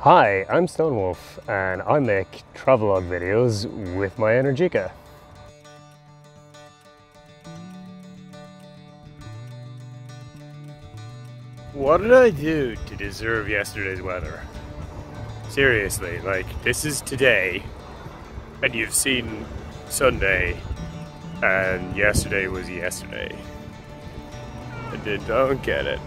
Hi, I'm Stonewolf and I make travelog videos with my Energica. What did I do to deserve yesterday's weather? Seriously, like, this is today and you've seen Sunday and yesterday was yesterday. I don't get it.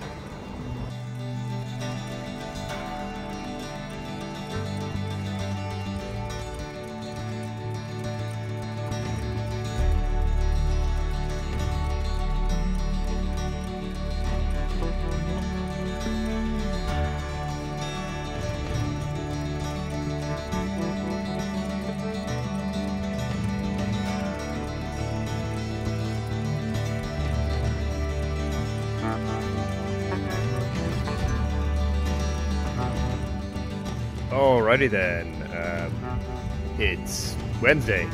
Alrighty then, it's Wednesday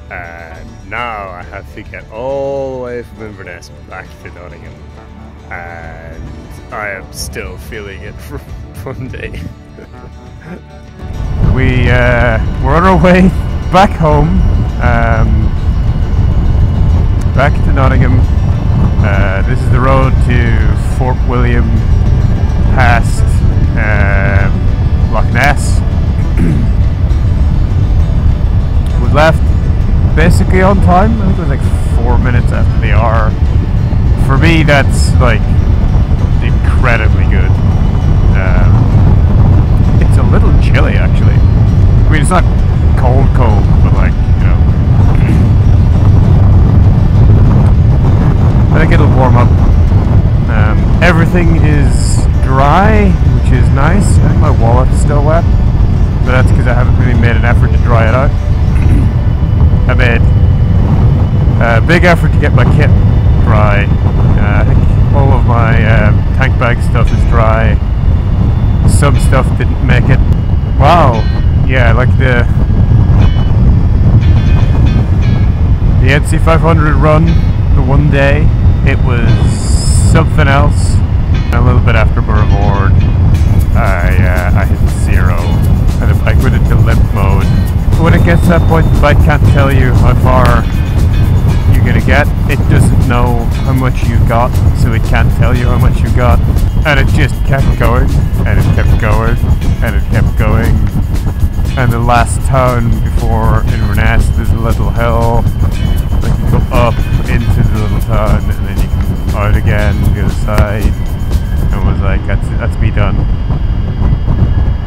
and now I have to get all the way from Inverness back to Nottingham and I am still feeling it from Monday. We're on our way back home, back to Nottingham. This is the road to Fort William past Loch Ness. Was left basically on time. I think it was like 4 minutes after the hour. For me, that's like incredibly good. It's a little chilly actually. I mean, it's not cold, but like, you know, I think it'll warm up. Everything is dry, which is nice. I think my wallet's still wet, but that's because I haven't really made an effort to dry it out. I made a big effort to get my kit dry. I think all of my tank bag stuff is dry. Some stuff didn't make it. Wow, yeah, like the NC500 run, the one day, it was something else. A little bit after Board, I hit 0 and the bike went into limp mode. When it gets to that point, the bike can't tell you how far you're gonna get. It doesn't know how much you've got, so it can't tell you how much you got. And it just kept going, and it kept going, and it kept going. And the last town before Inverness, there's a little hill. Like you go up into the little town, and then you can out again on the other side. And was like, that's me done.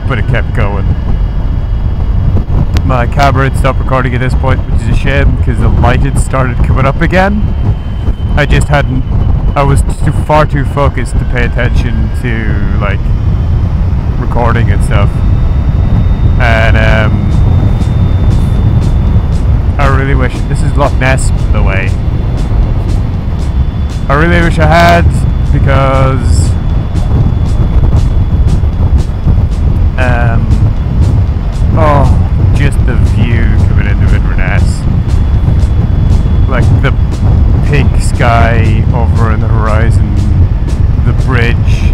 But it kept going. My camera had stopped recording at this point, which is a shame because the light had started coming up again. I was far too focused to pay attention to like recording and stuff. And I really wish, this is Loch Ness by the way. I really wish I had, because just the view coming into Inverness, like the pink sky over in the horizon, the bridge,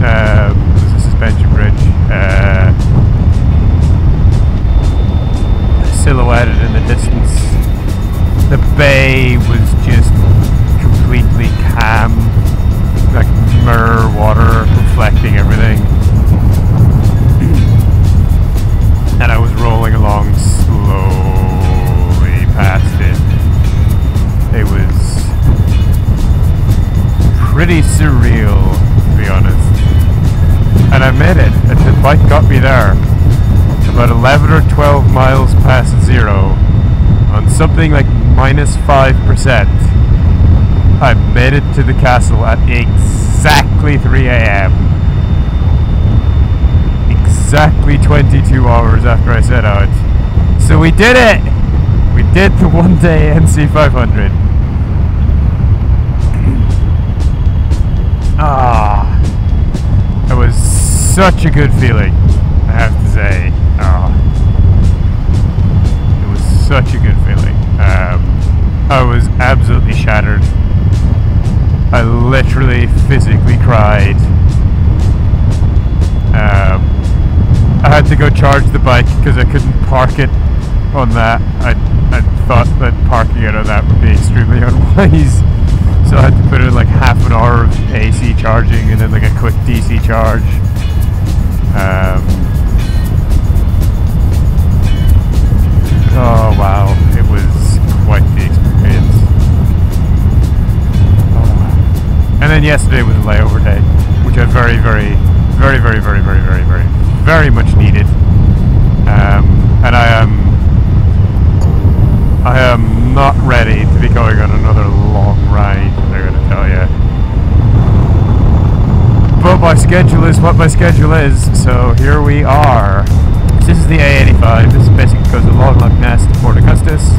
there's a suspension bridge, silhouetted in the distance. The bay was just completely calm, like mirror water reflecting everything. And I was rolling along slowly past it. It was pretty surreal, to be honest. And I made it. The bike got me there. About 11 or 12 miles past 0 on something like -5%. I made it to the castle at exactly 3 AM. Exactly 22 hours after I set out. So we did it! We did the One Day NC500. It was such a good feeling, I have to say. It was such a good feeling. I was absolutely shattered. I literally physically cried. I had to go charge the bike because I couldn't park it on that. I thought that parking it on that would be extremely unwise, so I had to put in like half an hour of AC charging and then like a quick DC charge. Oh wow, it was quite the experience. And then yesterday was a layover day, which I very much needed. And I am not ready to be going on another long ride, I'm gonna tell you. But my schedule is what my schedule is, so here we are. This is the A85. This basically goes along Loch Ness to Port Augustus,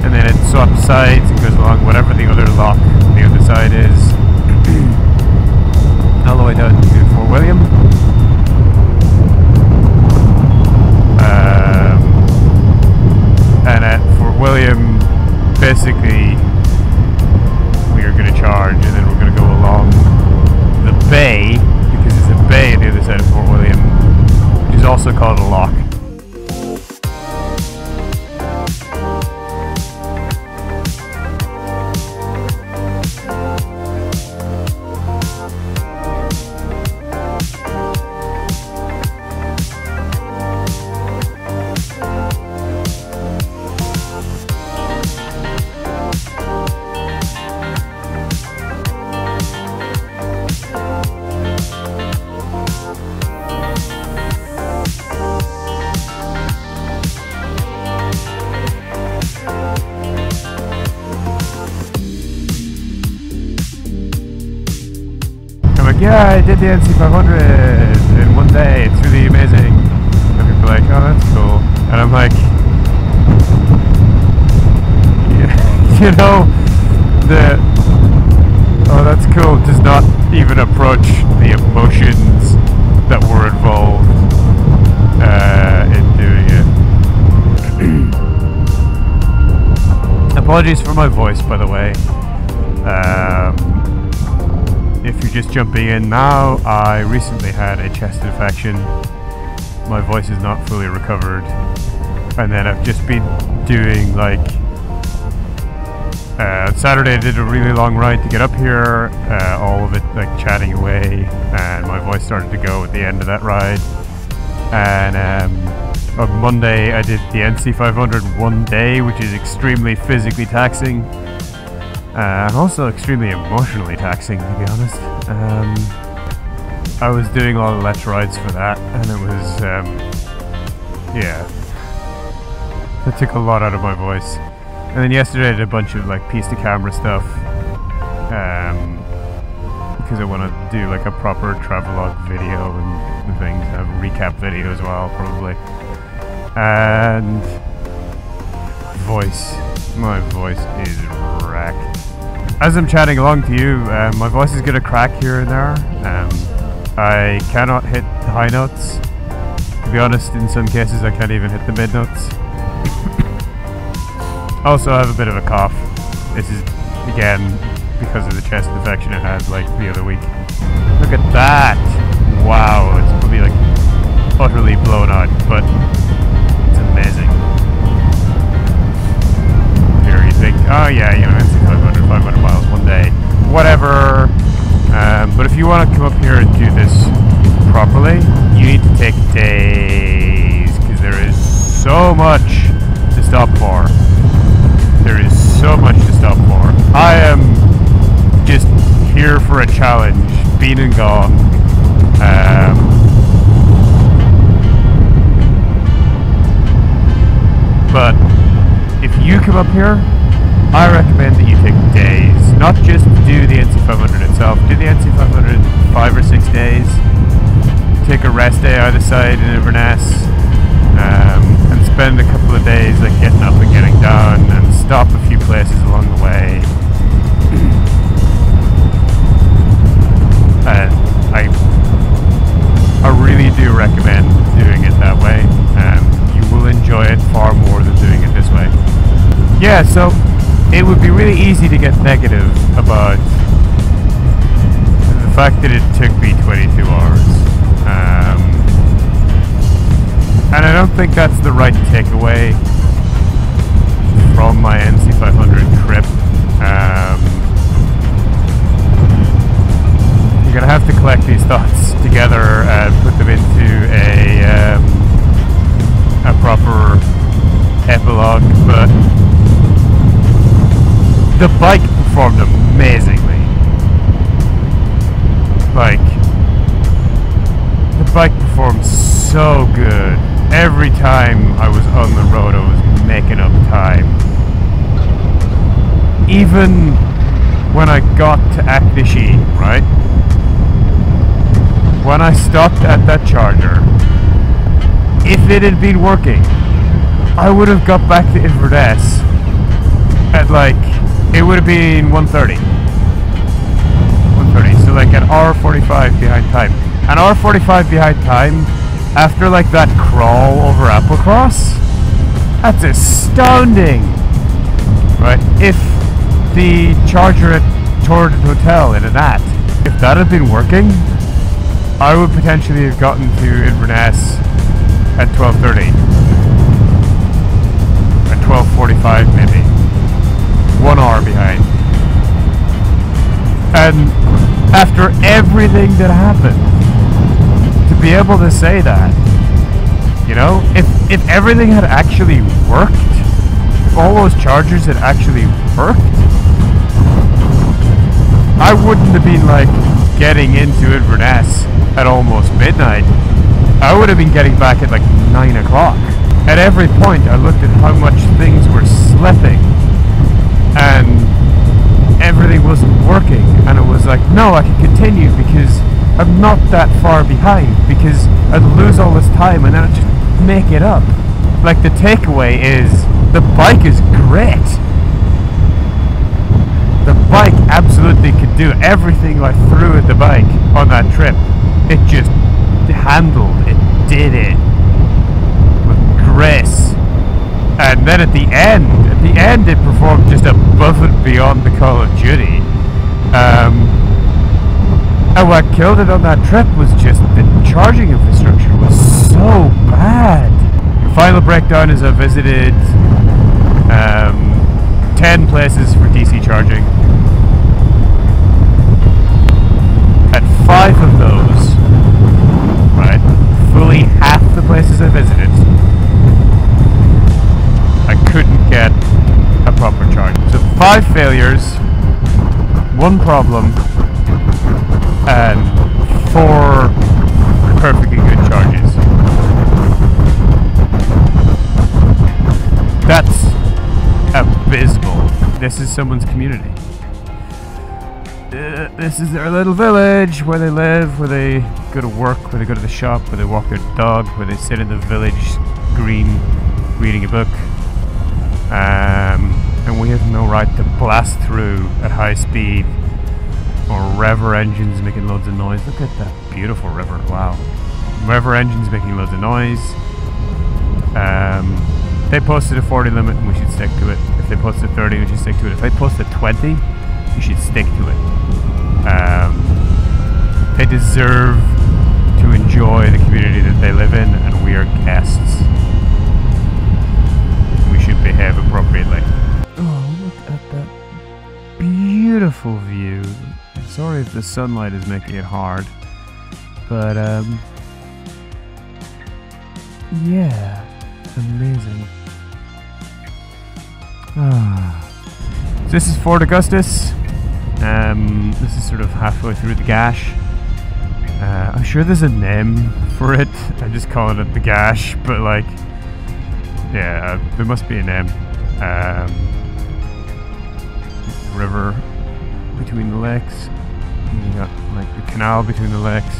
and then it swaps sides and goes along whatever the other lock on the other side is, all the way down to Fort William. And at Fort William, basically, we are going to charge, and then we're going to go along the bay, because there's a bay on the other side of Fort William, which is also called a lock. Yeah, I did the NC500 in one day, it's really amazing. And people are like, oh, that's cool. And I'm like, yeah, you know, oh, that's cool does not even approach the emotions that were involved in doing it. Apologies for my voice, by the way. If you're just jumping in now, I recently had a chest infection. My voice is not fully recovered. And then I've just been doing like... Saturday I did a really long ride to get up here, all of it like chatting away, and my voice started to go at the end of that ride. And on Monday I did the NC500 one day, which is extremely physically taxing. And also extremely emotionally taxing, to be honest. I was doing all the let's rides for that, and it was, yeah, that took a lot out of my voice. And then yesterday I did a bunch of like piece to camera stuff, because I want to do like a proper travelog video and things, a recap video as well, probably. And my voice is wrecked. As I'm chatting along to you, my voice is going to crack here and there. I cannot hit the high notes. To be honest, in some cases I can't even hit the mid notes. Also, I have a bit of a cough. This is, again, because of the chest infection I had like the other week. Look at that! Wow, it's probably like utterly blown out, but it's amazing. Here you think, oh yeah, you know, it's 500 miles one day, whatever. But if you want to come up here and do this properly, you need to take days, because there is so much to stop for. There is so much to stop for. I am just here for a challenge, been and gone. But if you come up here, I recommend that you take days, not just to do the NC500 itself. Do the NC500 5 or 6 days. Take a rest day either side in Inverness, and spend a couple of days like getting up and getting down, and stop a few places along the way. And I really do recommend doing it that way. You will enjoy it far more than doing it this way. Yeah, so it would be really easy to get negative about the fact that it took me 22 hours. don't think that's the right takeaway from my NC500 trip. You're gonna have to collect these thoughts together and put them into a proper epilogue, but the bike performed amazingly. Like, the bike performed so good. Every time I was on the road, I was making up time. Even when I got to Aknishi, right? When I stopped at that charger, if it had been working, I would have got back to Inverness at like, it would have been 1:30. 1:30, so like an hour 45 behind time. An hour 45 behind time after like that crawl over Applecross? That's astounding! Right, if the charger at Torridon Hotel in Anat, if that had been working, I would potentially have gotten to Inverness at 12:30. At 12:45 maybe. 1 hour behind. And after everything that happened, to be able to say that, you know, if everything had actually worked, if all those chargers had actually worked, I wouldn't have been like getting into Inverness at almost midnight. I would have been getting back at like 9 o'clock. At every point I looked at how much things were slipping and everything wasn't working, and it was like, no, I can continue because I'm not that far behind, because I'd lose all this time and then I'd just make it up. Like, the takeaway is the bike is great. The bike absolutely could do everything I threw at the bike on that trip. It just handled it, did it with grace. And then at the end it performed just above and beyond the Call of Duty. And what killed it on that trip was just the charging infrastructure was so bad. The final breakdown is I visited 10 places for DC charging. At 5 of those, right, fully half the places I visited, I couldn't get a proper charge. So 5 failures, 1 problem, and 4 perfectly good charges. That's abysmal. This is someone's community. This is their little village where they live, where they go to work, where they go to the shop, where they walk their dog, where they sit in the village green reading a book. And we have no right to blast through at high speed or rever engines making loads of noise. Look at that beautiful river, wow. Rever engines making loads of noise. They posted a 40 limit and we should stick to it. If they posted 30, we should stick to it. If they posted 20, you should stick to it. They deserve to enjoy the community that they live in, and we are guests. We should behave appropriately. Oh, look at that beautiful view. Sorry if the sunlight is making it hard, but yeah, amazing. So this is Fort Augustus. This is sort of halfway through the Gash. I'm sure there's a name for it. I'm just calling it the Gash, but like, yeah, there must be a name. River between the lakes. And you got like the canal between the lakes.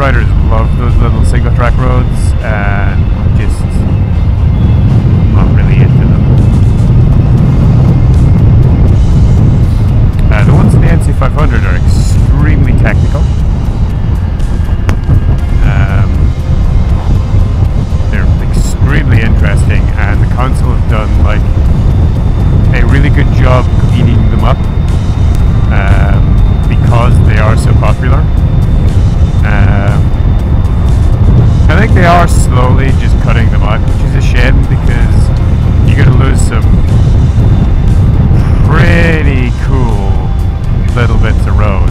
riders love those little single track roads, and just not really into them. The ones in the NC500 are extremely technical. They're extremely interesting, and the console have done like a really good job cleaning them up because they are so popular. I think they are slowly just cutting them out, which is a shame because you're going to lose some pretty cool little bits of road.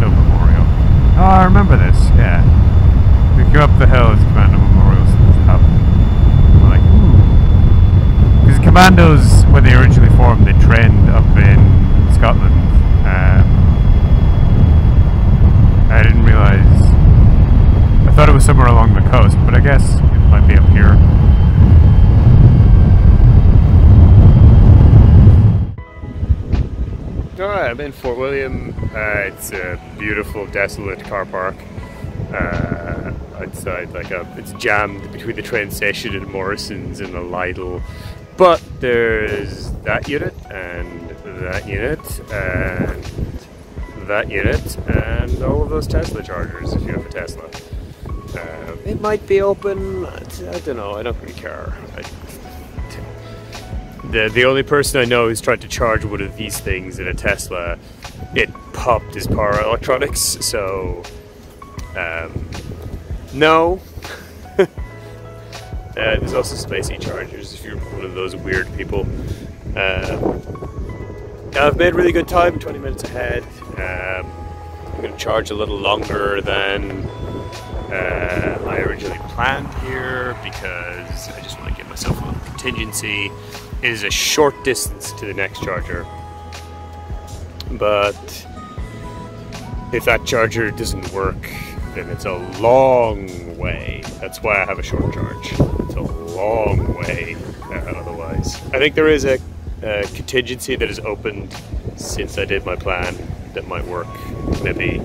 Memorial. Oh, I remember this, yeah. We go up the hill, it's Commando Memorial up. We're like, ooh. Because Commandos, when they originally formed, they trained up in Scotland. I didn't realise. I thought it was somewhere along the coast, but I guess it might be up here. Alright, I'm in Fort William. It's a beautiful, desolate car park outside. It's jammed between the train station and Morrison's and the Lidl. But there's that unit, and that unit, and that unit, and all of those Tesla chargers if you have a Tesla. It might be open, I don't know, I don't really care. The only person I know who's tried to charge one of these things in a Tesla, it popped his power electronics, so no. There's also some AC chargers if you're one of those weird people. I've made really good time, 20 minutes ahead. I'm going to charge a little longer than I originally planned here because I just want to give myself a little contingency. It is a short distance to the next charger, but if that charger doesn't work, then it's a long way. That's why I have a short charge. It's a long way otherwise. I think there is a contingency that has opened since I did my plan that might work, maybe.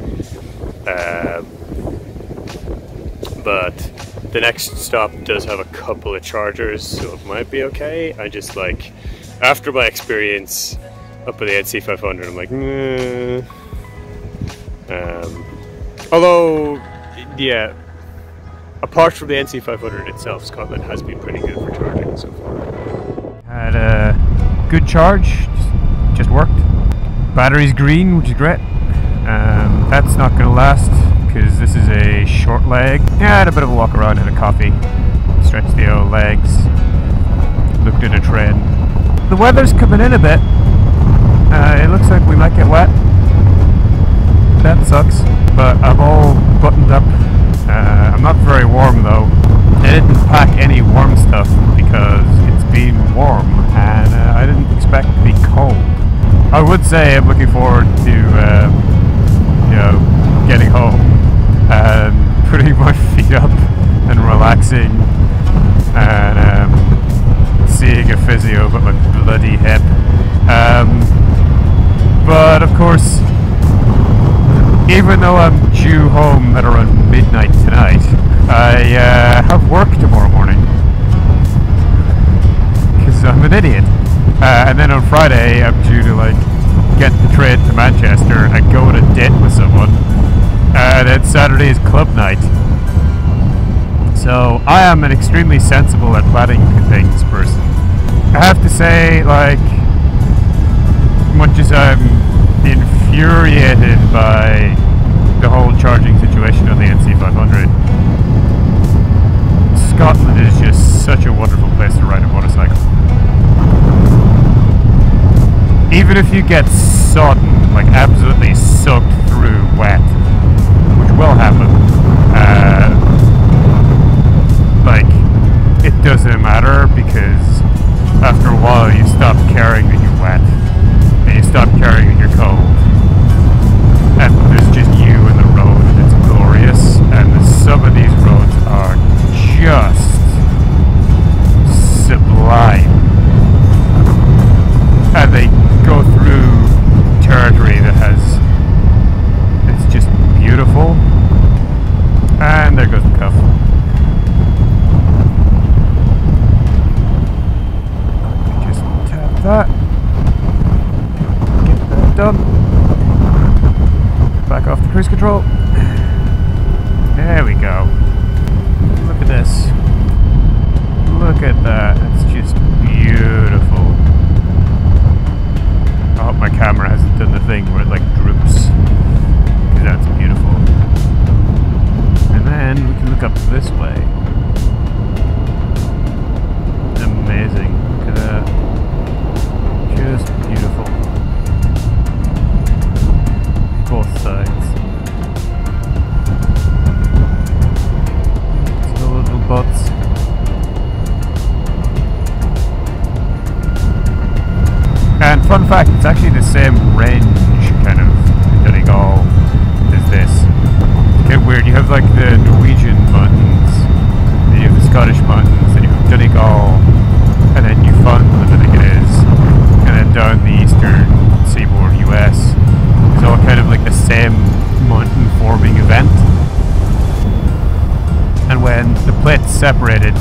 But the next stop does have a couple of chargers, so it might be okay. I just like, after my experience up at the NC500, I'm like, meh. Although, yeah, apart from the NC500 itself, Scotland has been pretty good for charging so far. Had a good charge, just worked. Battery's green, which is great. That's not going to last because this is a short leg. Yeah, I had a bit of a walk around, had a coffee, stretched the old legs, looked at a train. The weather's coming in a bit. It looks like we might get wet. That sucks, but I'm all buttoned up. I'm not very warm though. I didn't pack any warm stuff because it's been warm and I didn't expect to be cold. I would say I'm looking forward to you know, getting home and putting my feet up and relaxing and seeing a physio about my bloody hip. But of course, even though I'm due home at around midnight tonight, I have work tomorrow morning because I'm an idiot. And then on Friday, I'm due to like get the train to Manchester and go on a date with someone. And then Saturday is club night. So I am an extremely sensible at planning things person. I have to say, like, much as I'm infuriated by the whole charging situation on the NC500, Scotland is just such a wonderful place to ride a motorcycle. Even if you get sodden, like absolutely soaked through wet, which will happen, like, it doesn't matter, because after a while you stop caring that you're wet, and you stop caring that you're cold, and there's just you and the road, and it's glorious. And some of these roads are just sublime, and they go through territory that it's just beautiful. And there goes the cuff. Just tap that, get that done. Back off the cruise control. There we go. Look at this. Look at that. It's just beautiful. I hope my camera hasn't done the thing where it like droops, because that's beautiful. And then we can look up this way. Amazing. Look at that. Just beautiful. Both sides. So little butts. And fun fact, it's actually the same range, kind of, in Donegal as this. It's kind of weird. You have like the Norwegian mountains, then you have the Scottish mountains, then you have Donegal, and then Newfoundland, I think it is, and then down the eastern seaboard US. It's all kind of like the same mountain forming event. And when the plates separated,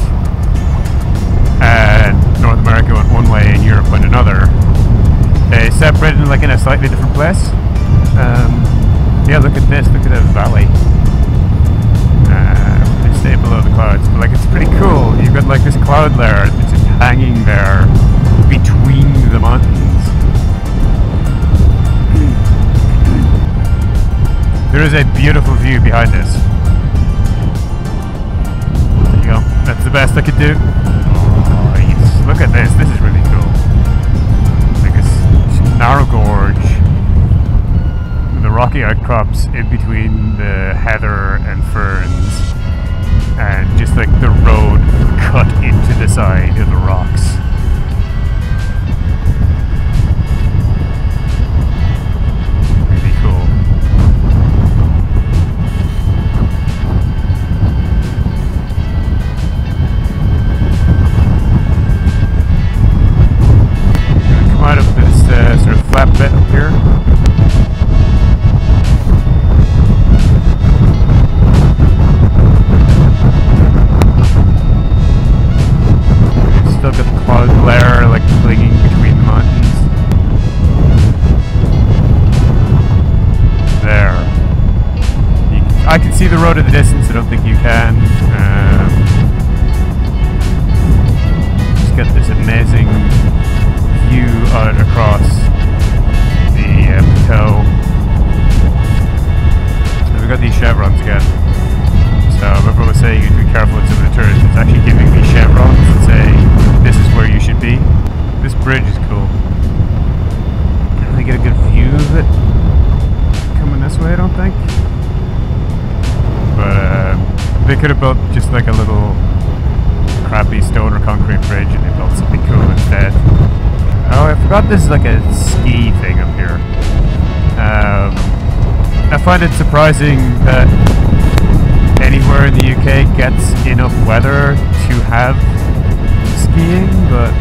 and North America went one way and Europe went another, they separated like in a slightly different place. Yeah, look at this, look at that valley. They stay below the clouds, but like it's pretty cool. You've got like this cloud layer that's just hanging there between the mountains. There is a beautiful view behind this. There you go. That's the best I could do. Oh, yes. Look at this. This is really cool. Like this narrow gorge, the rocky outcrops in between the heather and ferns, and just like the road cut into the side of the rocks. Sort of flat bit up here. Still got the cloud glare like clinging between the mountains. There. I can see the road in the distance. I don't think you can. Just got this amazing view out across the plateau. So we've got these chevrons again. So remember I was saying you'd be careful with some of the turns. It's actually giving me chevrons that say this is where you should be. This bridge is cool. Can't really get a good view of it coming this way, I don't think. But they could have built just like a little crappy stone or concrete bridge, and they built something cool instead. Oh, I forgot this is like a ski thing up here. I find it surprising that anywhere in the UK gets enough weather to have skiing, but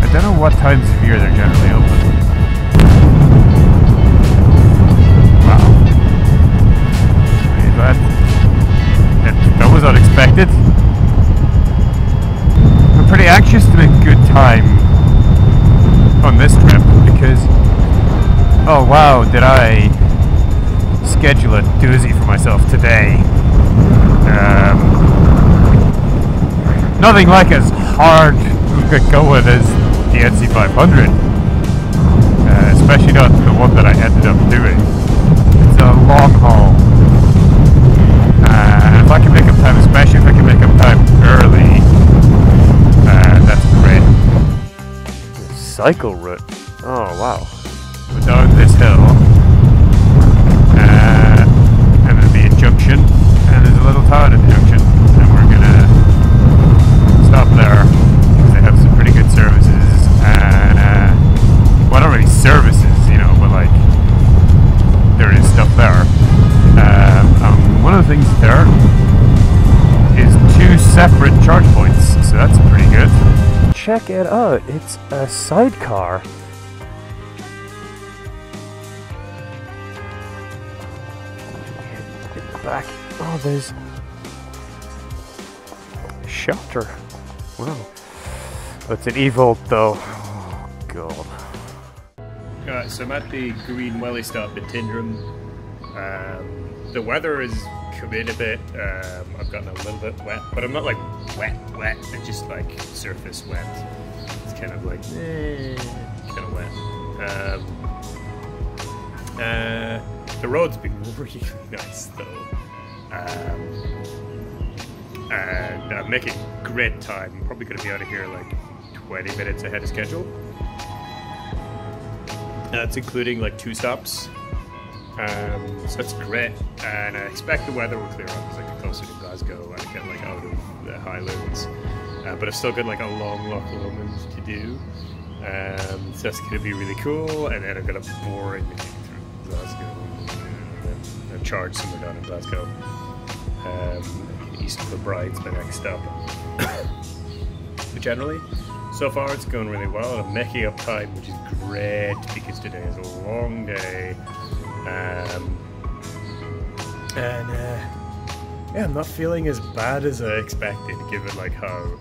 I don't know what times of year they're generally open. Wow. That was unexpected. I'm pretty anxious to make good time on this trip because, oh wow, did I schedule a doozy for myself today. Nothing like as hard going as the NC500, especially not the one that I ended up doing. It's a long haul, and if I can make up time, especially if I can make up time early, that's great. The cycle route. Oh wow! We're down this hill, and there'll be a junction, and there's a little town at the junction, and we're gonna stop there because they have some pretty good services, and well, not really services, you know, but like there is stuff there. One of the things there is 2 separate charge points, so that's pretty good. Check it out, it's a sidecar. Back. Oh, there's a shelter. Wow. That's an E-volt though. Oh, God. Alright, so I'm at the Green Welly stop in Tyndrum. The weather has come in a bit. I've gotten a little bit wet, but I'm not like wet, it's just like surface wet. It's kind of like, kind of wet. The road's been really nice though. And I'm making great time. I'm probably going to be out of here like 20 minutes ahead of schedule. That's including like 2 stops. So that's great. And I expect the weather will clear up as I get closer to Glasgow and I get like out of the Highlands. But I've still got like a long Loch Lomond to do. So that's going to be really cool. And then I've got a boring through Glasgow. And then charge somewhere down in Glasgow. East of the Bride's my next stop. But generally, so far it's going really well, and I'm making up time, which is great because today is a long day. Yeah, I'm not feeling as bad as I expected, given like how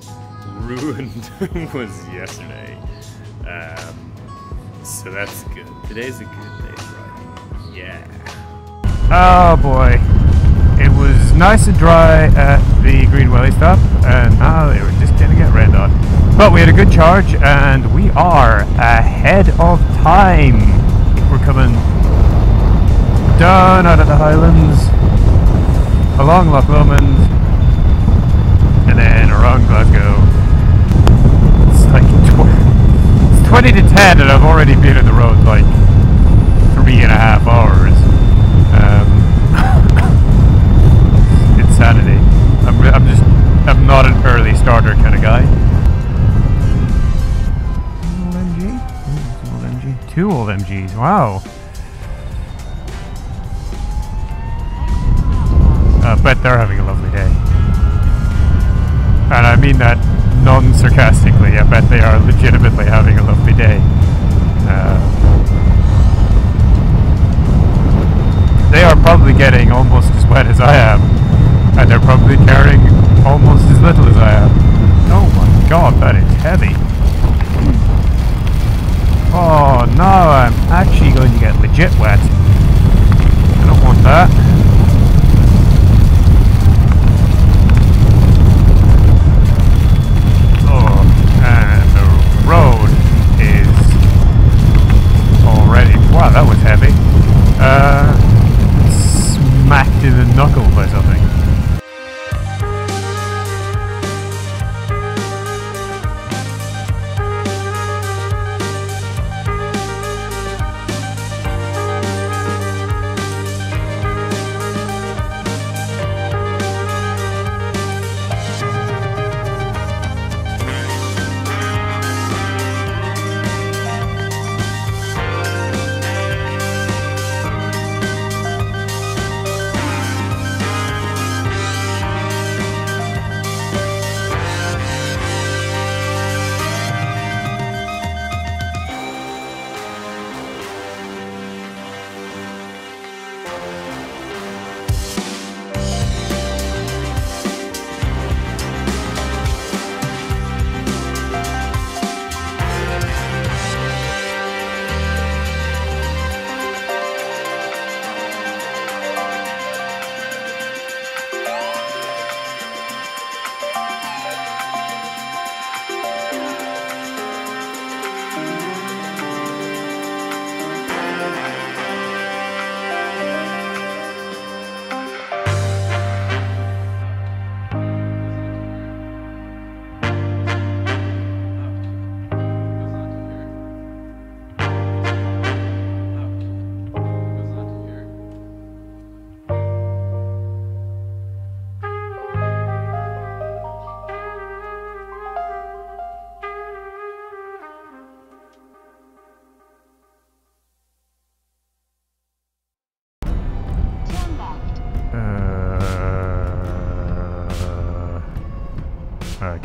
ruined was yesterday. So that's good. Today's a good day driving. Yeah. Oh boy. It was nice and dry at the Green Welly stop, and now they were just gonna get red hot. But we had a good charge, and we are ahead of time. We're coming down out of the Highlands, along Loch Lomond, and then around Glasgow. It's like it's 20 to 10, and I've already been on the road like 3.5 hours. Insanity. I'm not an early starter kind of guy. Old MG? Old MG. 2 old MGs. Wow. I bet they're having a lovely day. And I mean that non-sarcastically. I bet they are legitimately having a lovely day. They are probably getting almost as wet as I am. And they're probably carrying almost as little as I am. Oh my god, that is heavy. Oh no, I'm actually going to get legit wet. I don't want that. Oh, and the road is already... Wow, that was heavy. Smacked in the knuckle by something.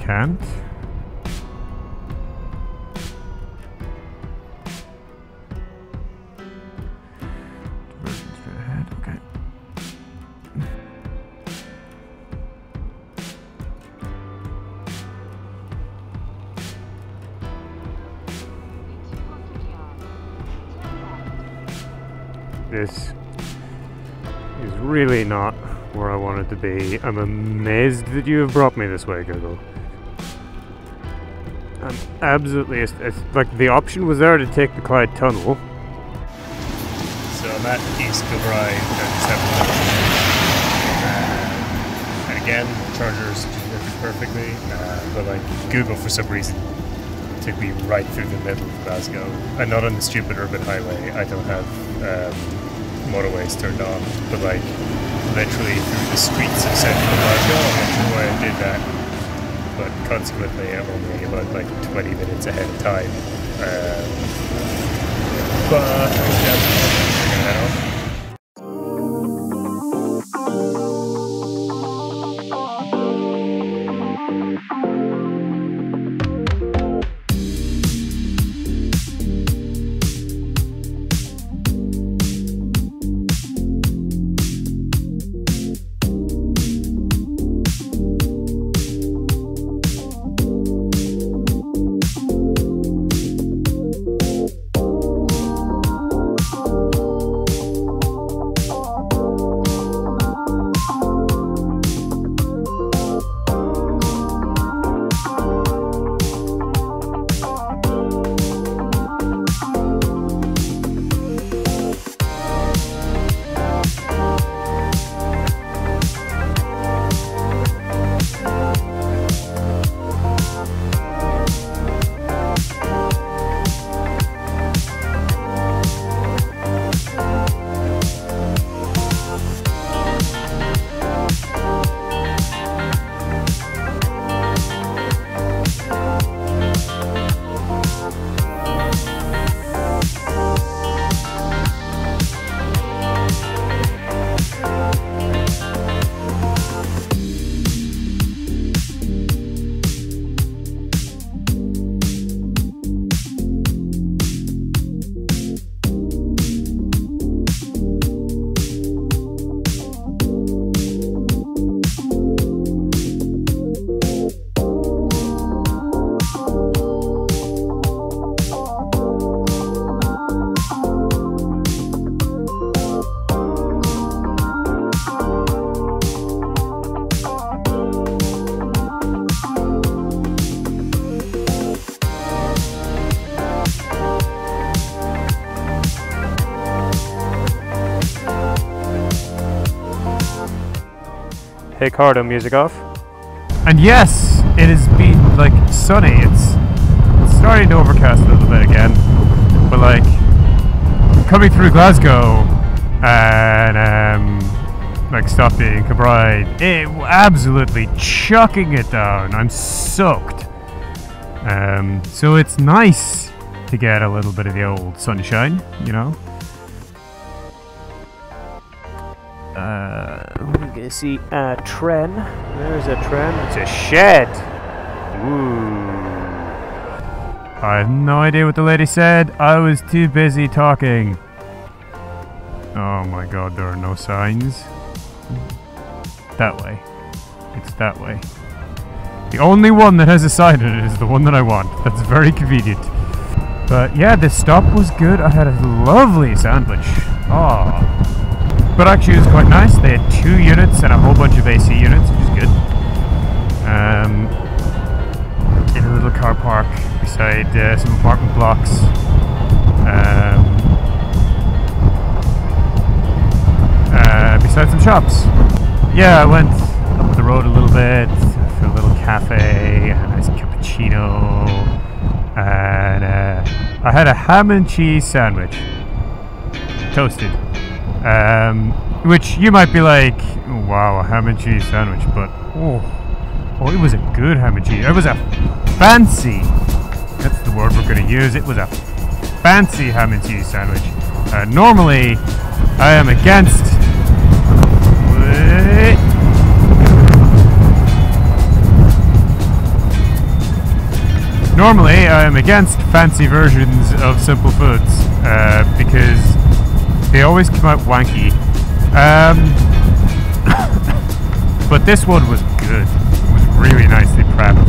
can't. Diversion straight ahead, okay. This is really not where I wanted to be. I'm amazed that you have brought me this way, Google. I'm absolutely... It's like the option was there to take the Clyde Tunnel. So I'm at East Kilbride and again, chargers working perfectly, but like Google for some reason took me right through the middle of Glasgow. I'm not on the stupid urban highway. I don't have motorways turned on, but like literally through the streets of central Glasgow. I'm not sure why I did that, but consequently I'm only about like 20 minutes ahead of time. But we're gonna head off. Hey Cardo, music off. And yes, it has been like sunny. It's starting to overcast a little bit again, but like coming through Glasgow and like stopping in Kilbride, it absolutely chucking it down. I'm soaked. So it's nice to get a little bit of the old sunshine, you know. We're gonna see a tren. There's a tren. It's a shed. Ooh. I have no idea what the lady said. I was too busy talking. Oh my god, there are no signs. That way. It's that way. The only one that has a sign in it is the one that I want. That's very convenient. But yeah, the stop was good. I had a lovely sandwich. Oh. But actually it was quite nice. They had 2 units and a whole bunch of AC units, which is good. In a little car park beside some apartment blocks. Beside some shops. Yeah, I went up the road a little bit for a little cafe, a nice cappuccino, and I had a ham and cheese sandwich. Toasted. Which you might be like, oh, wow, a ham and cheese sandwich, but oh, it was a good ham and cheese. It was a fancy, that's the word we're going to use, it was a fancy ham and cheese sandwich. Normally, I am against, Normally, I'm against fancy versions of simple foods because they always come out wanky. But this one was good. It was really nicely prepped.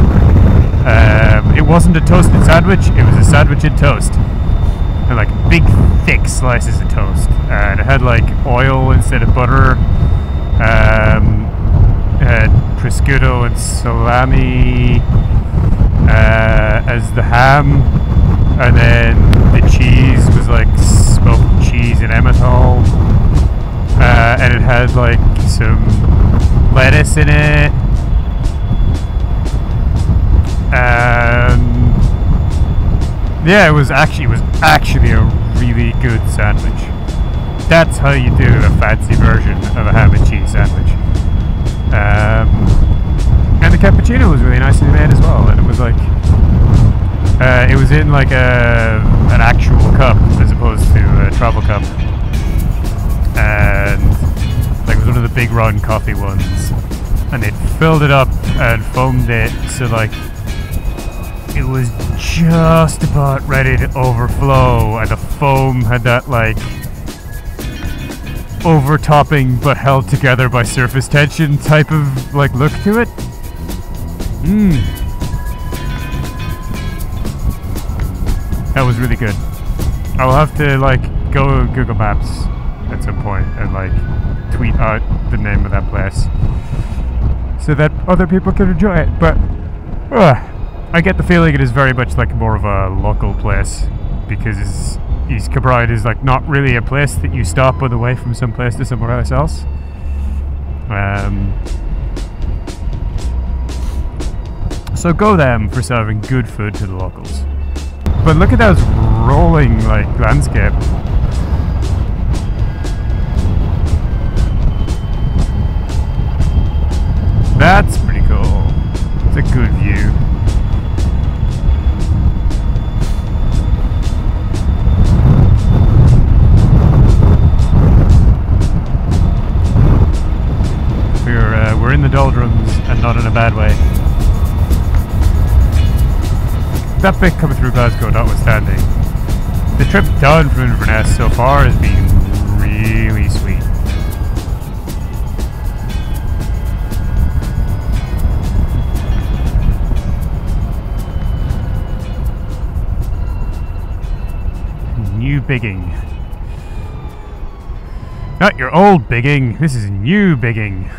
It wasn't a toasted sandwich, it was a sandwich in toast. And like big, thick slices of toast. And it had like oil instead of butter. It had prosciutto and salami as the ham. And then the cheese was like smoked cheese and emmental. And it had like some lettuce in it. Yeah, it was actually a really good sandwich. That's how you do a fancy version of a ham and cheese sandwich. And the cappuccino was really nicely made as well, and it was like it was in like an actual cup as opposed to a travel cup, and like it was one of the big run coffee ones, and they filled it up and foamed it so like it was just about ready to overflow, and the foam had that like overtopping but held together by surface tension type of like look to it. That was really good. I'll have to like go Google Maps at some point and like tweet out the name of that place so that other people can enjoy it. But I get the feeling it is very much like more of a local place, because East Kilbride is like not really a place that you stop on the way from some place to somewhere else. So go them for serving good food to the locals. But look at that rolling like landscape. That's pretty cool. It's a good view. We're in the doldrums, and not in a bad way. That bit coming through Glasgow notwithstanding, the trip down from Inverness so far has been really sweet. New bigging. Not your old bigging, this is new bigging.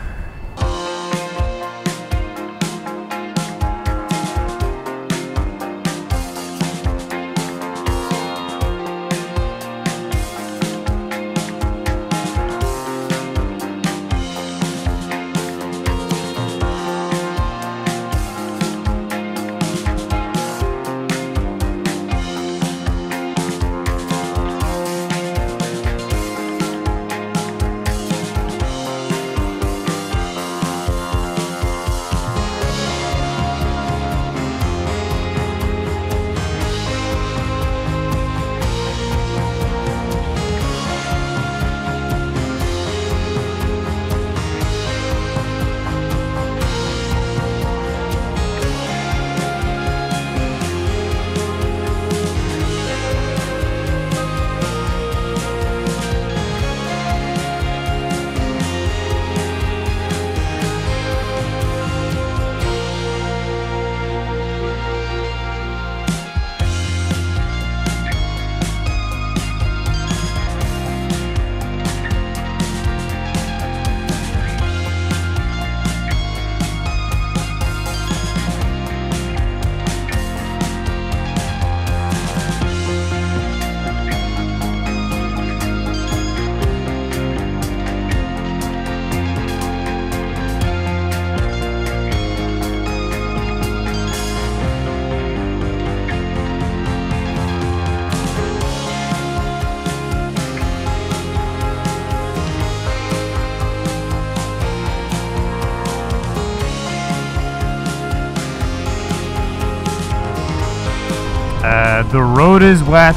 The road is wet,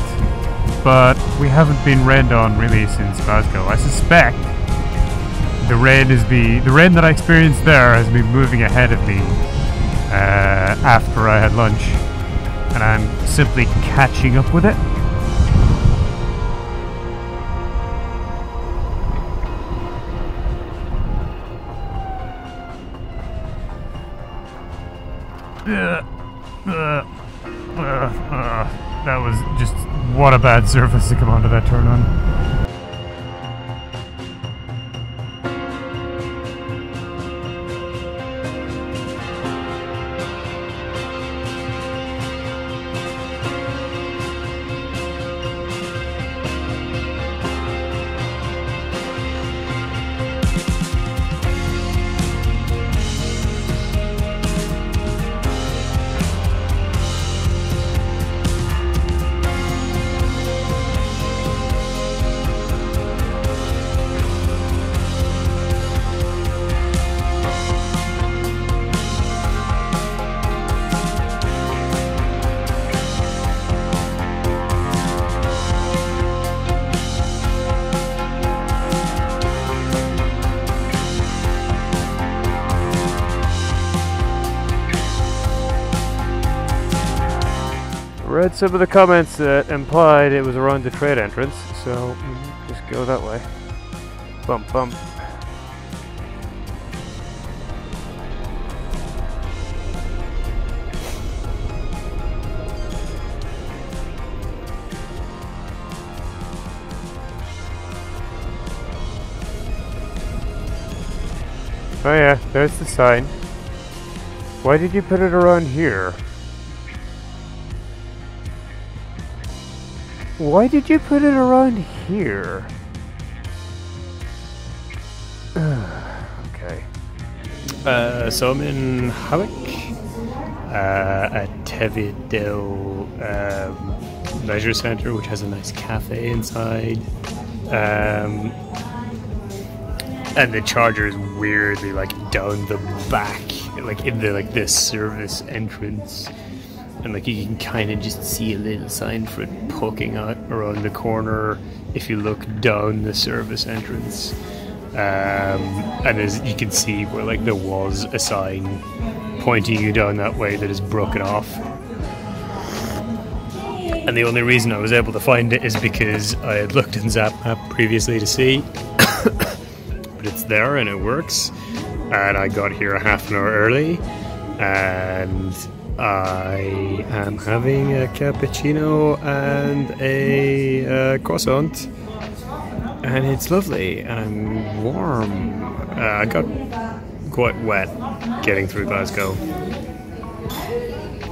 but we haven't been rained on really since Glasgow. I suspect the rain that I experienced there has been moving ahead of me after I had lunch. and I'm simply catching up with it. That was just, what a bad surface to come onto that turn on. Read some of the comments that implied it was around the trade entrance, so just go that way. Bump, bump. Oh yeah, there's the sign. Why did you put it around here? Why did you put it around here? Okay. So I'm in Hawick at Ribelle Leisure Centre, which has a nice cafe inside. And the charger is weirdly like down the back, like in the this service entrance. And like you can kind of just see a little sign for it poking out around the corner if you look down the service entrance. And as you can see where like there was a sign pointing you down that way that is broken off. And the only reason I was able to find it is because I had looked in Zap Map previously to see. But it's there and it works. And I got here a half an hour early. And I am having a cappuccino and a croissant, and it's lovely and I'm warm. I got quite wet getting through Glasgow.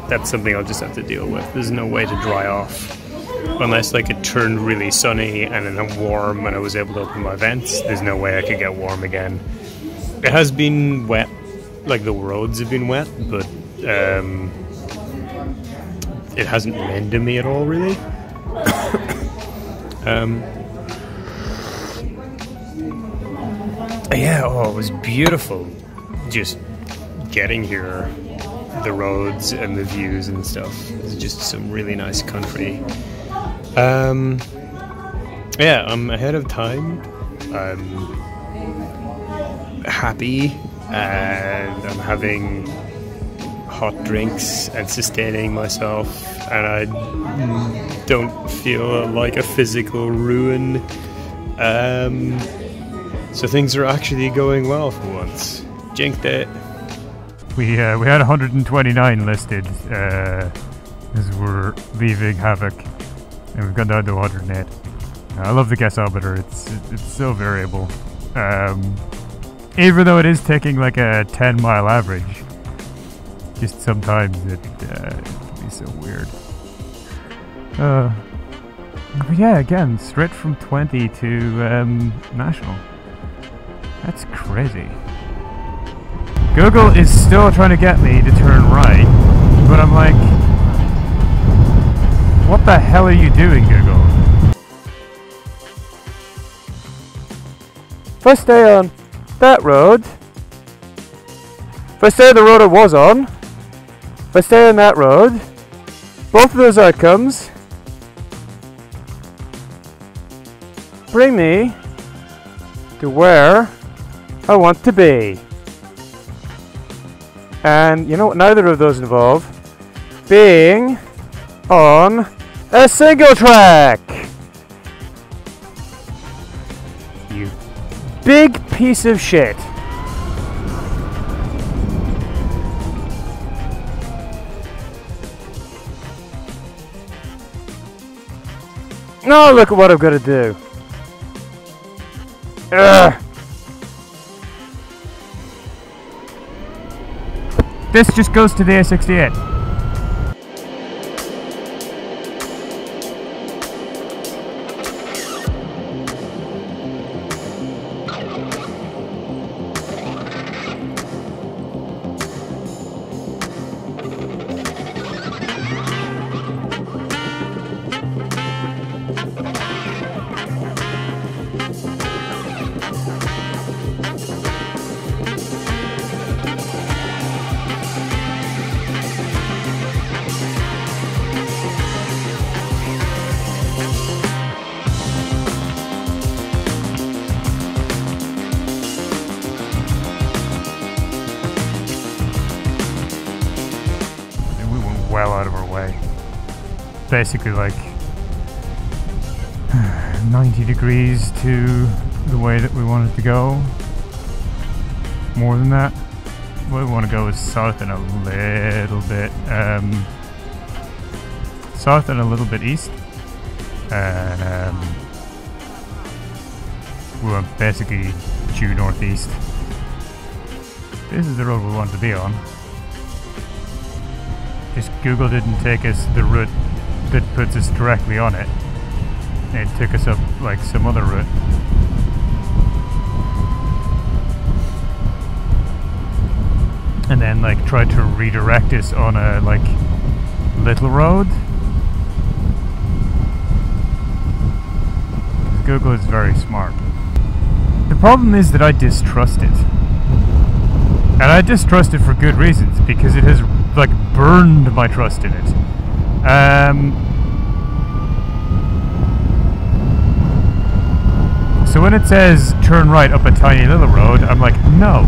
That's something I'll just have to deal with. There's no way to dry off unless like it turned really sunny and then I'm warm and I was able to open my vents. There's no way I could get warm again. It has been wet, like the roads have been wet, but it hasn't rained on me at all, really. Yeah, oh, it was beautiful. Just getting here, the roads and the views and stuff. It's just some really nice country. Yeah, I'm ahead of time. I'm happy, and I'm having hot drinks and sustaining myself, and I don't feel like a physical ruin. So things are actually going well for once. Jinked it. We had 129 listed as we're leaving Havoc, and we've gone down to 108. I love the gasometer. It's so variable. Even though it is taking like a 10-mile average, just sometimes it can be so weird. But yeah, again, straight from 20 to National. That's crazy. Google is still trying to get me to turn right, but I'm like, what the hell are you doing, Google? If I stay on that road, if I stay on the road I was on, if I stay on that road, both of those outcomes bring me to where I want to be. And you know what neither of those involve? Being on a single track. You big piece of shit. No, look at what I've got to do. Ugh. This just goes to the A68. Well out of our way. Basically like 90 degrees to the way that we wanted to go. More than that. What we want to go is south and a little bit south and a little bit east. And we went basically due northeast. This is the road we want to be on. Just Google didn't take us the route that puts us directly on it. It took us up like some other route. And then like tried to redirect us on a like little road. Google is very smart. The problem is that I distrust it. And I distrust it for good reasons, because it has like burned my trust in it. So when it says turn right up a tiny little road, I'm like, no.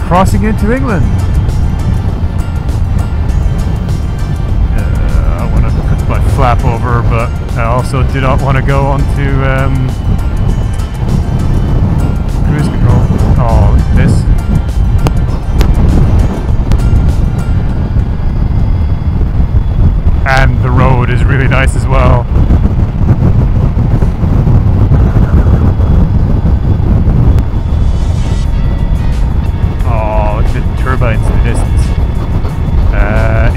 Crossing into England. I want to put my flap over, but I also do not want to go onto cruise control. Oh, look at this. And the road is really nice as well. Turbines in the distance.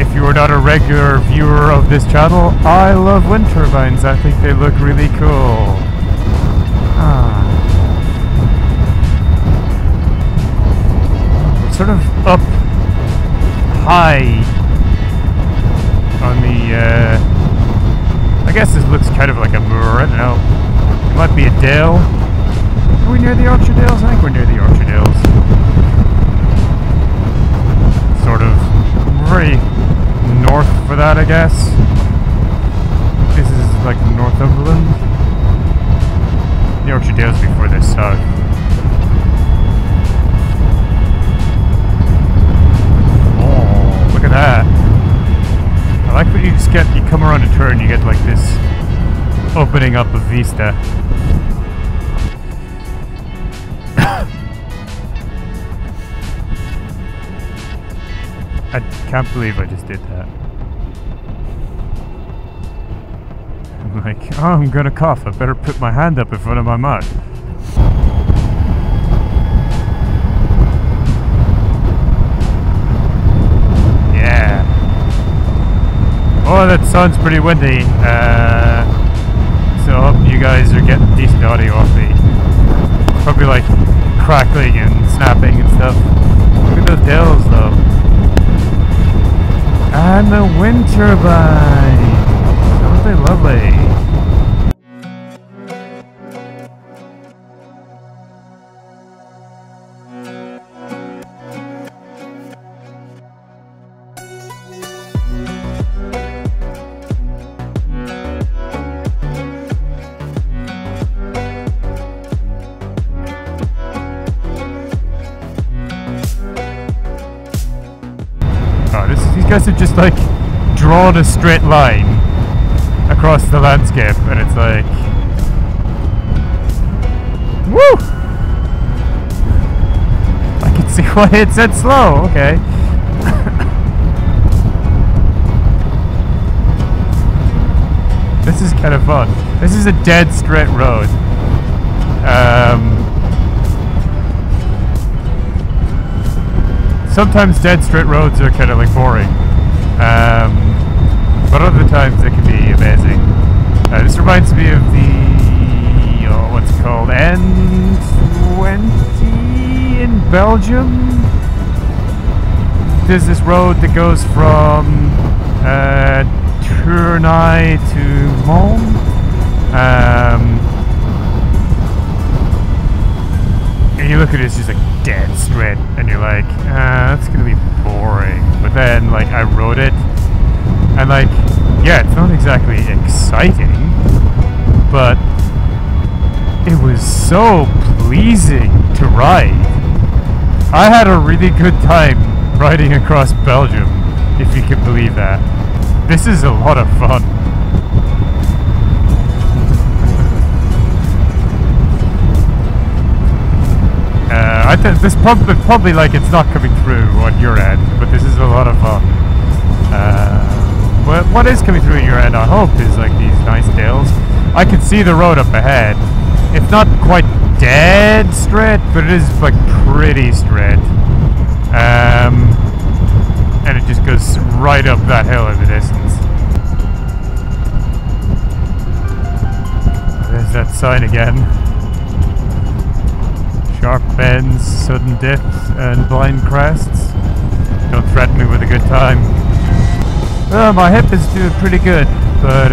If you are not a regular viewer of this channel, I love wind turbines. I think they look really cool. Sort of up high on the I guess this looks kind of like a moor, I don't know. It might be a dale. Are we near the Yorkshire Dales? I think we're near the Yorkshire Dales. Sort of very north for that, I guess. This is like Northumberland. The Yorkshire Dales before this south. Oh, look at that. I like when you just get, you come around a turn, you get like this opening up of vista. I can't believe I just did that. I'm like, oh, I'm gonna cough. I better put my hand up in front of my mouth. Yeah. Oh, that sounds pretty windy. So I hope you guys are getting decent audio off me. Probably like crackling and snapping and stuff. Look at those dells though. And the wind turbine! Aren't they lovely? These guys have just like drawn a straight line across the landscape, and it's like, woo! I can see why it said slow. Okay. This is kind of fun. This is a dead straight road. Sometimes dead straight roads are kind of like boring, but other times they can be amazing. This reminds me of the, what's it called, N20 in Belgium? There's this road that goes from Tournai to Mons. And you look at it, it's just like dead straight, and you're like, that's gonna be boring. But then, like, I rode it, and like, yeah, it's not exactly exciting, but it was so pleasing to ride. I had a really good time riding across Belgium, if you can believe that. This is a lot of fun. This probably like it's not coming through on your end, but this is a lot of fun. What is coming through at your end, I hope, is like these nice dales. I can see the road up ahead. It's not quite dead straight, but it is like pretty straight. And it just goes right up that hill in the distance. There's that sign again. Sharp bends, sudden dips, and blind crests. Don't threaten me with a good time. Well, my hip is doing pretty good, but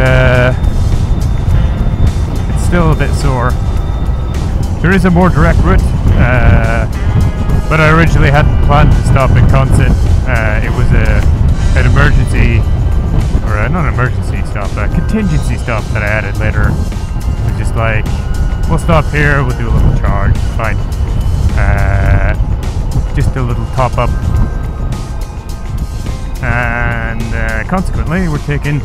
it's still a bit sore. There is a more direct route, but I originally hadn't planned to stop in Consett. It was an emergency, or not an emergency stop, a contingency stop that I added later. It was just like, we'll stop here, we'll do a little charge, fine. Just a little top up. And consequently, we're taking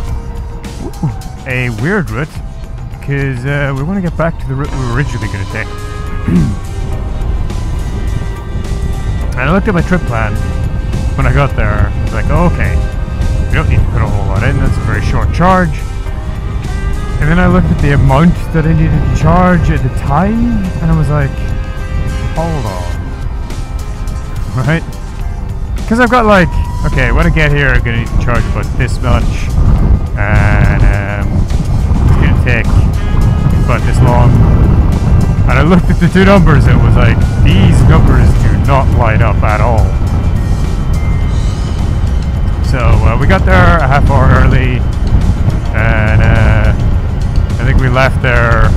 a weird route, because we want to get back to the route we were originally going to take. And I looked at my trip plan when I got there. I was like, oh, okay, we don't need to put a whole lot in, that's a very short charge. And then I looked at the amount that I needed to charge at the time, and I was like, hold on. Right? Because I've got like, okay, when I get here, I'm going to need to charge about this much, and it's going to take about this long. And I looked at the two numbers, and it was like, these numbers do not line up at all. So we got there a half hour early, and I think we left there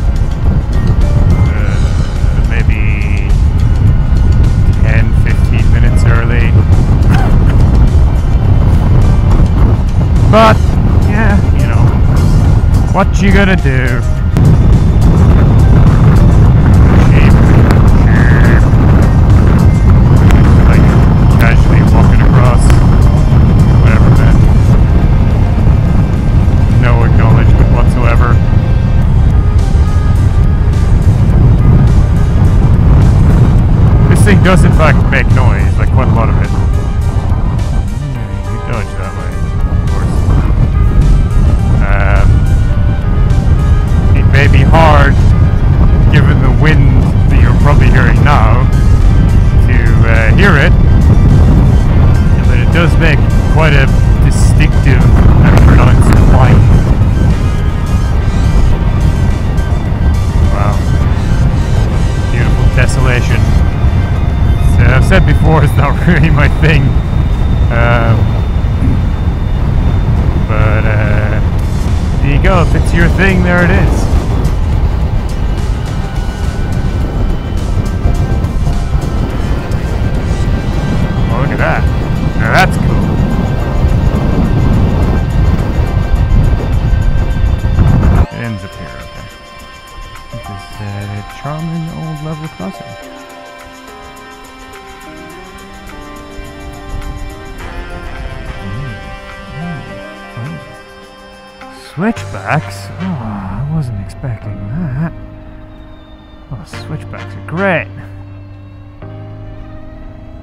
But, yeah, you know, what you gonna do? Sheep. Like, casually walking across. Whatever, man. No acknowledgement whatsoever. This thing does in fact make noise, like quite a lot of it. You dodge that way, of course. It may be hard, given the wind that you're probably hearing now, to hear it, but it does make quite a distinctive and pronounced whine. Wow. Beautiful desolation. I've said before, it's not really my thing, but there you go, if it's your thing, there it is. Oh, look at that. Now that's cool. It ends up here, okay. This charming old level crossing. Switchbacks? Oh, I wasn't expecting that. Oh, switchbacks are great.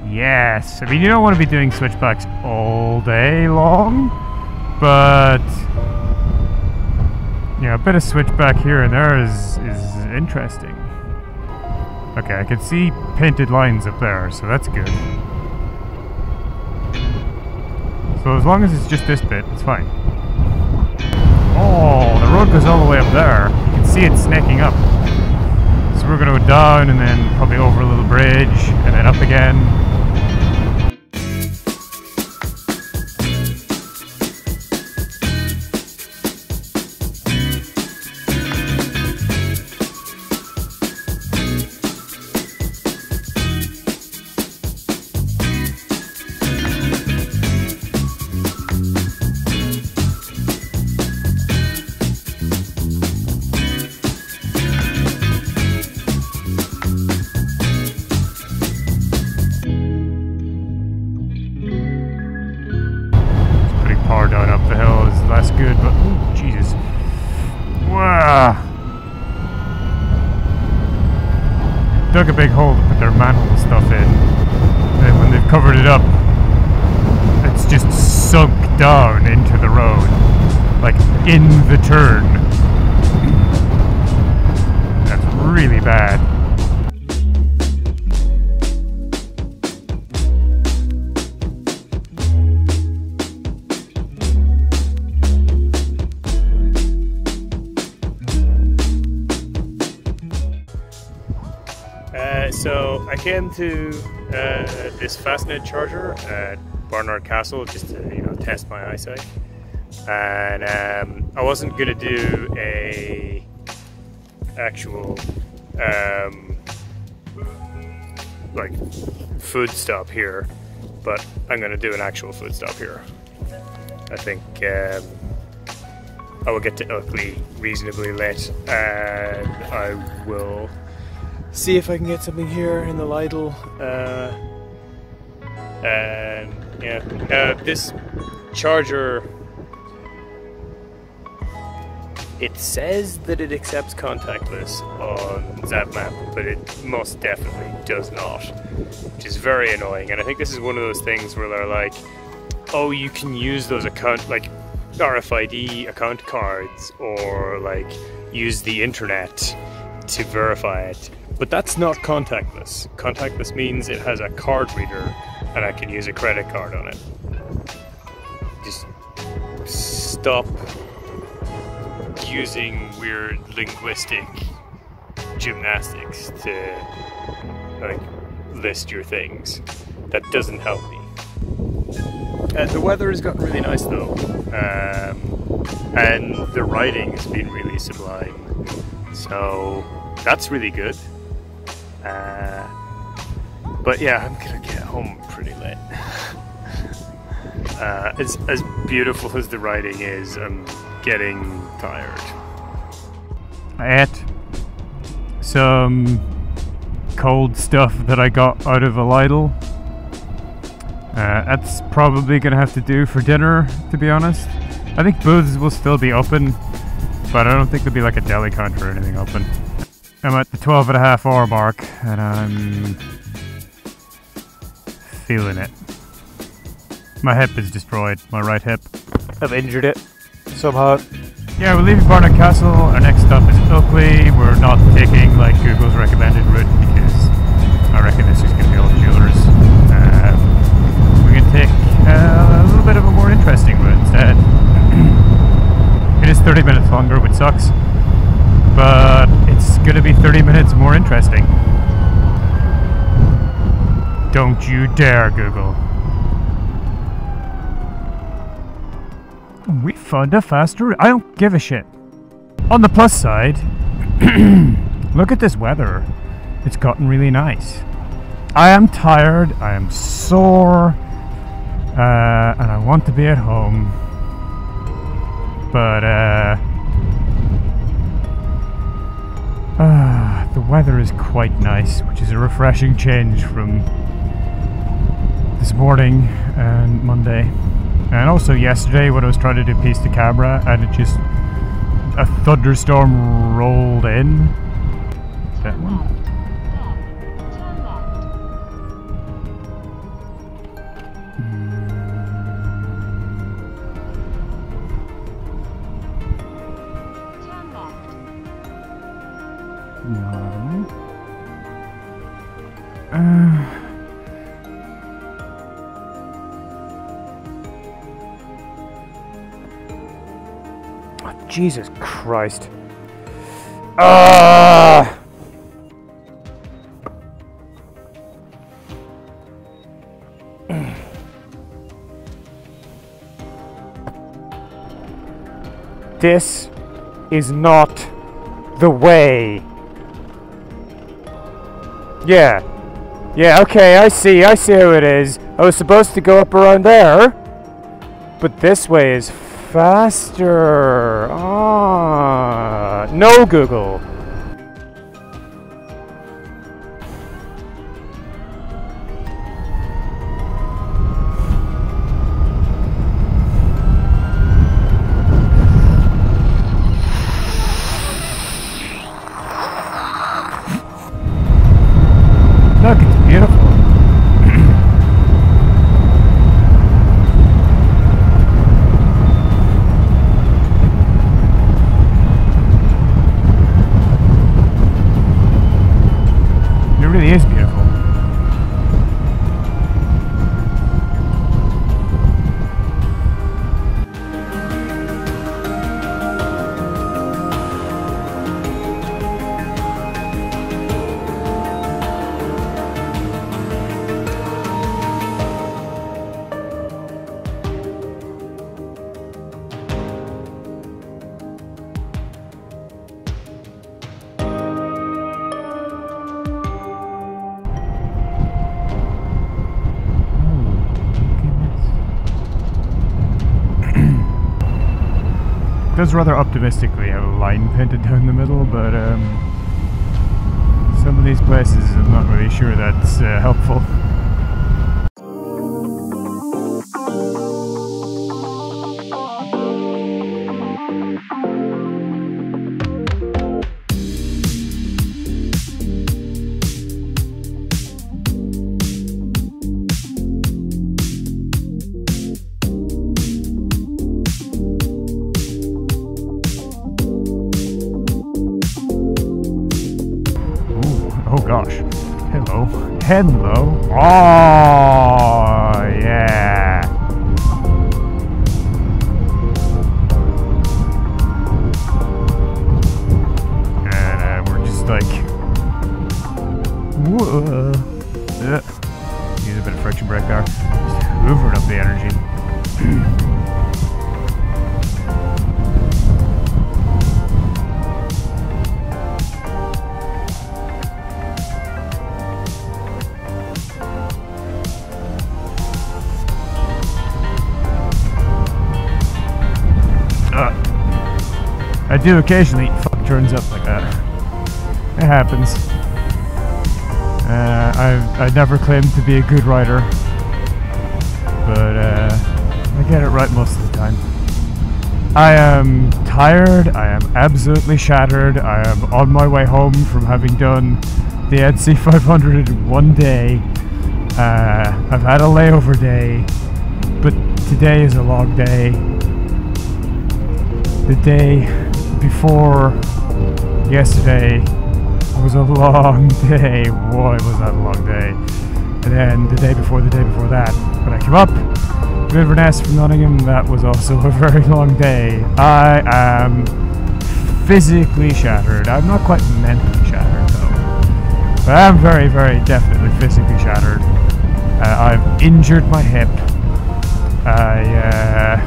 Yes, I mean, you don't want to be doing switchbacks all day long, but yeah, a bit of switchback here and there is interesting. Okay, I can see painted lines up there, so that's good. So as long as it's just this bit, it's fine. Oh, the road goes all the way up there. You can see it snaking up. So we're going to go down and then probably over a little bridge and then up again. Good, but oh, Jesus. Wow. Dug a big hole to put their manhole stuff in. And when they've covered it up, it's just sunk down into the road. Like in the turn. That's really bad. So I came to this Fastnet charger at Barnard Castle just to test my eyesight, and I wasn't gonna do a actual like food stop here, but I'm gonna do an actual food stop here. I think I will get to Ilkley reasonably late, and I will see if I can get something here in the Lidl. And yeah, this charger, it says that it accepts contactless on ZapMap, but it most definitely does not, which is very annoying. And I think this is one of those things where they're like, oh, you can use those RFID account cards, or like use the internet to verify it. But that's not contactless. Contactless means it has a card reader and I can use a credit card on it. Just stop using weird linguistic gymnastics to like list your things. That doesn't help me. The weather has gotten really nice though, and the riding has been really sublime, so that's really good. But yeah, I'm gonna get home pretty late. As beautiful as the writing is, I'm getting tired. I ate some cold stuff that I got out of a Lidl. That's probably gonna have to do for dinner, to be honest. I think booths will still be open, but I don't think there'll be like a deli counter or anything open. I'm at the 12.5-hour mark, and I'm feeling it. My hip is destroyed, my right hip. I've injured it somehow. Yeah, we're leaving Barnett Castle. Our next stop is Oakley. We're not taking like Google's recommended route because I reckon this is going to be all jewelers. We're going to take a little bit of a more interesting route instead. It is 30 minutes longer, which sucks, but it's going to be 30 minutes more interesting. Don't you dare, Google. We found a faster route. I don't give a shit. On the plus side, look at this weather. It's gotten really nice. I am tired, I am sore, and I want to be at home. But, the weather is quite nice, which is a refreshing change from this morning and Monday. And also yesterday when I was trying to do Pista Cabra and it just, a thunderstorm rolled in. That one? Jesus Christ. This is not the way. Yeah. Yeah, okay, I see how it is. I was supposed to go up around there, but this way is faster. No, Google. Look, it's beautiful. It really is beautiful. Does rather optimistically have a line painted down the middle, but some of these places I'm not really sure that's helpful. Oh gosh. Hello. Hello. Oh, yeah. And we're just like... Whoa. Use a bit of friction brake there. Just hoovering up the energy. I do occasionally fuck turns up like that. It happens. I never claimed to be a good writer, but I get it right most of the time. I am tired, I am absolutely shattered, I am on my way home from having done the NC500 in one day. I've had a layover day, but today is a long day. The day before yesterday was a long day. Boy, was that a long day. And then the day before that, when I came up to Inverness from Nottingham, that was also a very long day. I am physically shattered. I'm not quite mentally shattered though, but I'm very, very definitely physically shattered. I've injured my hip. I'm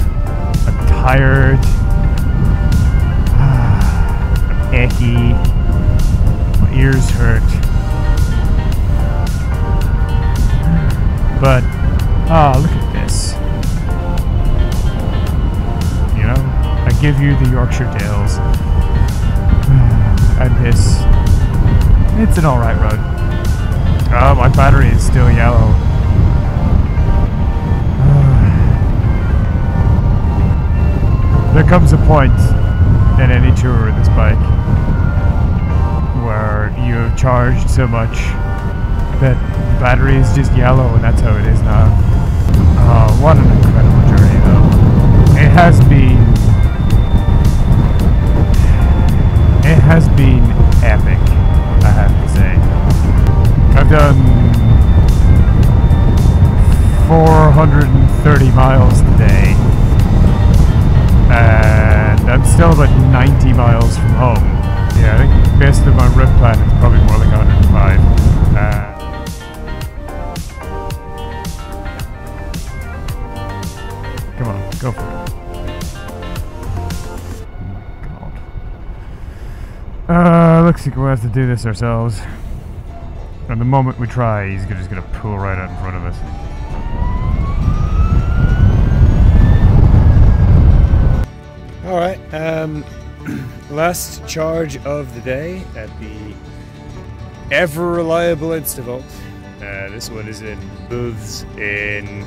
tired. I'm achy. My ears hurt. But, look at this. You know, I give you the Yorkshire Dales. And this. It's an alright road. Oh, my battery is still yellow. There comes a point in any tour with this bike where you have charged so much that the battery is just yellow, and that's how it is now. Oh, what an incredible journey though. It has been epic, I have to say. I've done 430 miles today, and I'm still about 90 miles from home. Yeah, I think based on my route plan, it's probably more like 105. Come on, go for it. Oh my god. Looks like we'll have to do this ourselves. And the moment we try, he's just gonna pull right out in front of us. Alright, last charge of the day at the ever-reliable Instavolt. This one is in booths in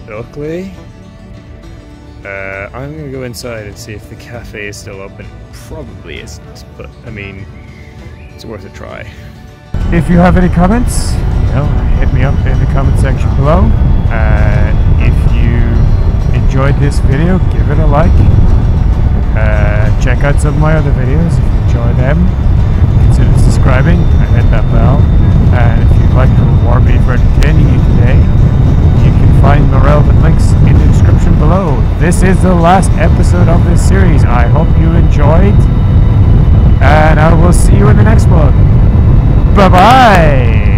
Ilkley. I'm going to go inside and see if the cafe is still open. Probably isn't, but I mean, it's worth a try. If you have any comments, you know, hit me up in the comment section below. If you enjoyed this video, give it a like. Check out some of my other videos if you enjoy them. Consider subscribing and hit that bell. And if you'd like to reward me for entertaining you today, you can find the relevant links in the description below. This is the last episode of this series. I hope you enjoyed, and I will see you in the next one. Bye-bye!